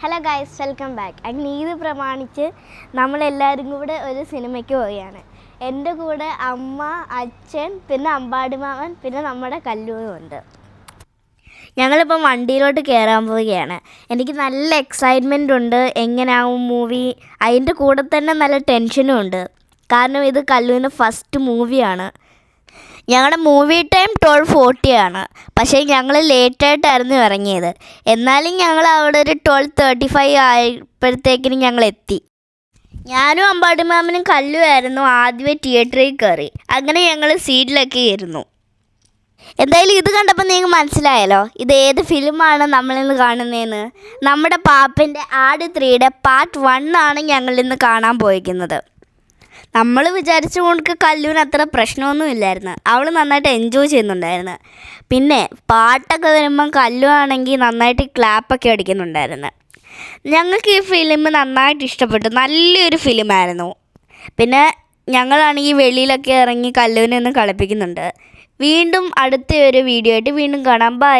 Hello guys, welcome back. അങ്ങനെ ഇത് പ്രമാണിച്ച് നമ്മളെല്ലാവരും കൂടെ ഒരു സിനിമയ്ക്ക് പോവുകയാണ്. എൻ്റെ കൂടെ അമ്മ, അച്ഛൻ, പിന്നെ അമ്പാടിമാമൻ, പിന്നെ നമ്മുടെ കല്ലൂരും ഉണ്ട്. ഞങ്ങളിപ്പം വണ്ടിയിലോട്ട് കയറാൻ പോവുകയാണ്. എനിക്ക് നല്ല എക്സൈറ്റ്മെൻ്റ് ഉണ്ട്. എങ്ങനെയാവും മൂവി, അതിൻ്റെ കൂടെ തന്നെ നല്ല ടെൻഷനും ഉണ്ട്. കാരണം ഇത് കല്ലൂരിൻ്റെ ഫസ്റ്റ് മൂവിയാണ്. ഞങ്ങളുടെ മൂവി ടൈം 12:40 ആണ്. പക്ഷേ ഞങ്ങൾ ലേറ്റായിട്ടായിരുന്നു ഇറങ്ങിയത്. എന്നാലും ഞങ്ങൾ അവിടെ ഒരു 12:35 ആയപ്പോഴത്തേക്കിനും ഞങ്ങൾ എത്തി. ഞാനും അമ്പാടിമാമനും കല്ലുമായിരുന്നു ആദ്യമേ തിയേറ്ററിൽ കയറി. അങ്ങനെ ഞങ്ങൾ സീറ്റിലൊക്കെ ഇരുന്നു. എന്തായാലും ഇത് കണ്ടപ്പോൾ നിങ്ങൾക്ക് മനസ്സിലായല്ലോ ഇത് ഏത് ഫിലിമാണ് നമ്മളിന്ന് കാണുന്നതെന്ന്. നമ്മുടെ പാപ്പൻ്റെ ആട് 3യുടെ പാർട്ട് 1 ആണ് ഞങ്ങളിന്ന് കാണാൻ പോയിരിക്കുന്നത്. നമ്മൾ വിചാരിച്ചു കൊണ്ട് കല്ലൂന് അത്ര പ്രശ്നമൊന്നും ഇല്ലായിരുന്നു. അവൾ നന്നായിട്ട് എൻജോയ് ചെയ്യുന്നുണ്ടായിരുന്നു. പിന്നെ പാട്ടൊക്കെ വരുമ്പം കല്ലു ആണെങ്കിൽ നന്നായിട്ട് ക്ലാപ്പൊക്കെ അടിക്കുന്നുണ്ടായിരുന്നു. ഞങ്ങൾക്ക് ഈ ഫിലിം നന്നായിട്ട് ഇഷ്ടപ്പെട്ടു. നല്ലൊരു ഫിലിമായിരുന്നു. പിന്നെ ഞങ്ങളാണെങ്കിൽ വെളിയിലൊക്കെ ഇറങ്ങി കല്ലൂനെ ഒന്ന് കളിപ്പിക്കുന്നുണ്ട്. വീണ്ടും അടുത്ത ഒരു വീഡിയോ ആയിട്ട് വീണ്ടും കാണാം. ബൈ.